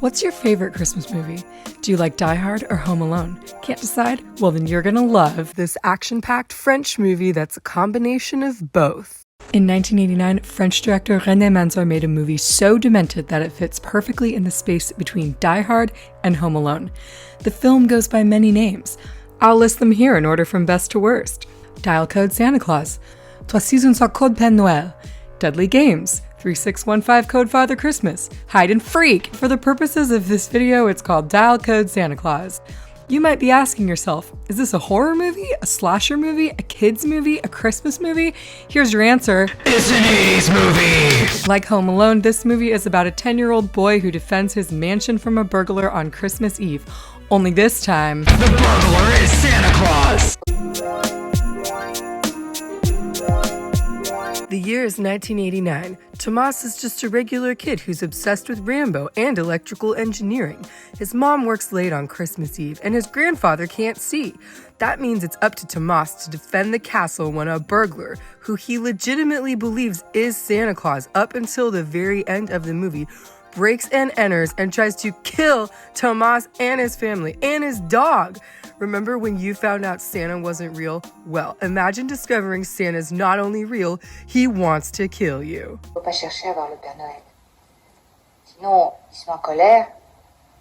What's your favorite Christmas movie? Do you like Die Hard or Home Alone? Can't decide? Well, then you're gonna love this action-packed French movie that's a combination of both. In 1989, French director René Mansour made a movie so demented that it fits perfectly in the space between Die Hard and Home Alone. The film goes by many names. I'll list them here in order from best to worst. Dial Code Santa Claus, Toi suis un sacre code Père Noël, Deadly Games, 3615 Code Father Christmas, Hide and Freak. For the purposes of this video, it's called Dial Code Santa Claus. You might be asking yourself, is this a horror movie, a slasher movie, a kids movie, a Christmas movie? Here's your answer. It's an 80s movie! Like Home Alone, this movie is about a 10-year-old boy who defends his mansion from a burglar on Christmas Eve. Only this time, the burglar is Santa Claus! The year is 1989. Tomas is just a regular kid who's obsessed with Rambo and electrical engineering. His mom works late on Christmas Eve, and his grandfather can't see. That means it's up to Tomas to defend the castle when a burglar, who he legitimately believes is Santa Claus up until the very end of the movie, breaks and enters and tries to kill Tomas and his family and his dog. Remember when you found out Santa wasn't real? Well, imagine discovering Santa's not only real, he wants to kill you. Faut pas chercher à voir le Père Noël. Sinon, il se met en colère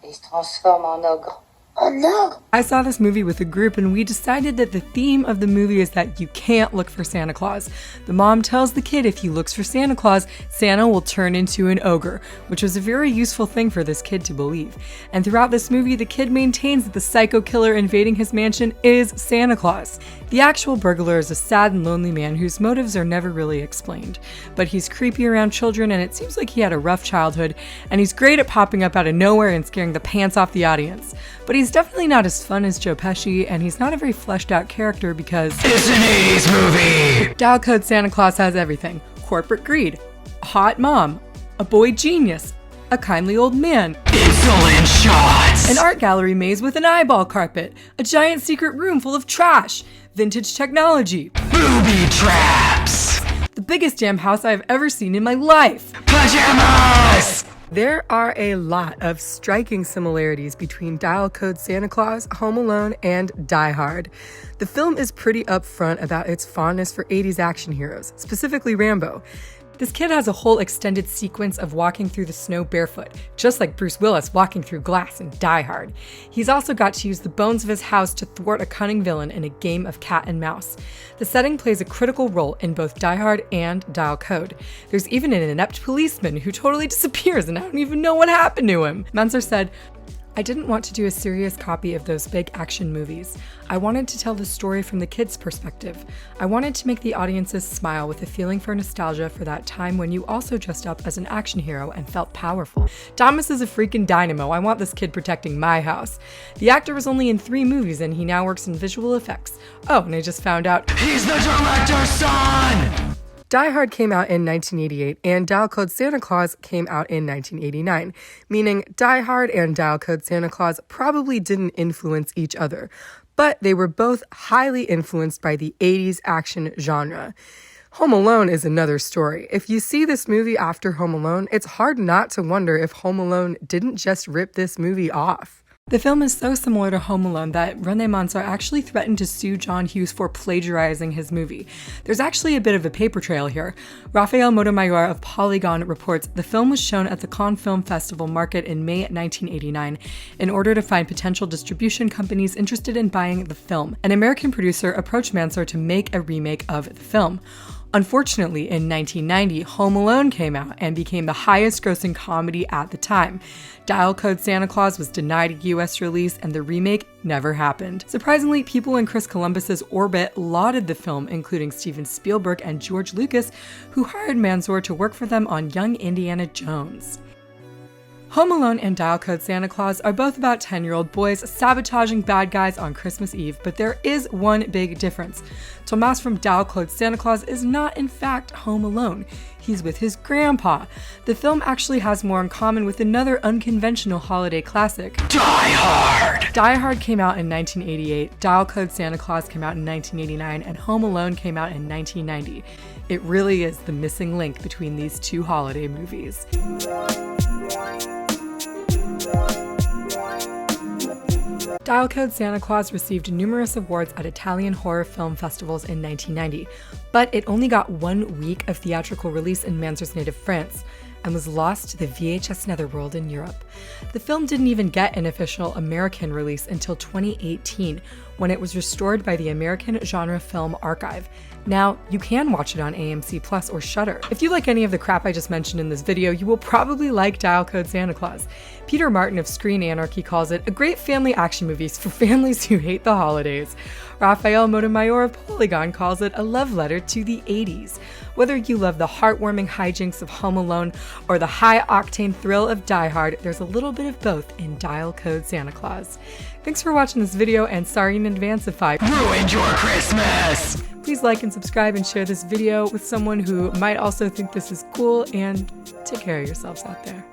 et il se transforme en ogre. Oh no! I saw this movie with a group and we decided that the theme of the movie is that you can't look for Santa Claus. The mom tells the kid if he looks for Santa Claus, Santa will turn into an ogre, which was a very useful thing for this kid to believe. And throughout this movie, the kid maintains that the psycho killer invading his mansion is Santa Claus. The actual burglar is a sad and lonely man whose motives are never really explained. But he's creepy around children and it seems like he had a rough childhood, and he's great at popping up out of nowhere and scaring the pants off the audience. But he's definitely not as fun as Joe Pesci, and he's not a very fleshed out character because it's an 80s movie! Dial Code Santa Claus has everything. Corporate greed, a hot mom, a boy genius, a kindly old man, insolent shots, an art gallery maze with an eyeball carpet, a giant secret room full of trash, vintage technology, booby traps, the biggest damn house I've ever seen in my life, pajamas! There are a lot of striking similarities between Dial Code Santa Claus, Home Alone, and Die Hard. The film is pretty upfront about its fondness for 80s action heroes, specifically Rambo. This kid has a whole extended sequence of walking through the snow barefoot, just like Bruce Willis walking through glass in Die Hard. He's also got to use the bones of his house to thwart a cunning villain in a game of cat and mouse. The setting plays a critical role in both Die Hard and Dial Code. There's even an inept policeman who totally disappears and I don't even know what happened to him. Mansour said, I didn't want to do a serious copy of those big action movies. I wanted to tell the story from the kids' perspective. I wanted to make the audiences smile with a feeling for nostalgia for that time when you also dressed up as an action hero and felt powerful. Thomas is a freaking dynamo. I want this kid protecting my house. The actor was only in 3 movies and he now works in visual effects. Oh, and I just found out he's the director's son! Die Hard came out in 1988 and Dial Code Santa Claus came out in 1989, meaning Die Hard and Dial Code Santa Claus probably didn't influence each other, but they were both highly influenced by the 80s action genre. Home Alone is another story. If you see this movie after Home Alone, it's hard not to wonder if Home Alone didn't just rip this movie off. The film is so similar to Home Alone that René Mansour actually threatened to sue John Hughes for plagiarizing his movie. There's actually a bit of a paper trail here. Rafael Montemayor of Polygon reports the film was shown at the Cannes Film Festival market in May 1989 in order to find potential distribution companies interested in buying the film. An American producer approached Mansour to make a remake of the film. Unfortunately, in 1990, Home Alone came out and became the highest-grossing comedy at the time. Dial Code Santa Claus was denied a US release and the remake never happened. Surprisingly, people in Chris Columbus's orbit lauded the film, including Steven Spielberg and George Lucas, who hired Mansour to work for them on Young Indiana Jones. Home Alone and Dial Code Santa Claus are both about 10-year-old boys sabotaging bad guys on Christmas Eve, but there is one big difference. Tomas from Dial Code Santa Claus is not in fact home alone. He's with his grandpa. The film actually has more in common with another unconventional holiday classic, Die Hard! Die Hard came out in 1988, Dial Code Santa Claus came out in 1989, and Home Alone came out in 1990. It really is the missing link between these two holiday movies. Dial Code Santa Claus received numerous awards at Italian horror film festivals in 1990, but it only got 1 week of theatrical release in Manzer's native France and was lost to the VHS netherworld in Europe. The film didn't even get an official American release until 2018, when it was restored by the American Genre Film Archive. Now, you can watch it on AMC Plus or Shudder. If you like any of the crap I just mentioned in this video, you will probably like Dial Code Santa Claus. Peter Martin of Screen Anarchy calls it a great family action movie for families who hate the holidays. Rafael Montemayor of Polygon calls it a love letter to the 80s. Whether you love the heartwarming hijinks of Home Alone or the high-octane thrill of Die Hard, there's a little bit of both in Dial Code Santa Claus. Thanks for watching this video, and sorry in advance if I Ruined your Christmas! Please like and subscribe and share this video with someone who might also think this is cool, and take care of yourselves out there.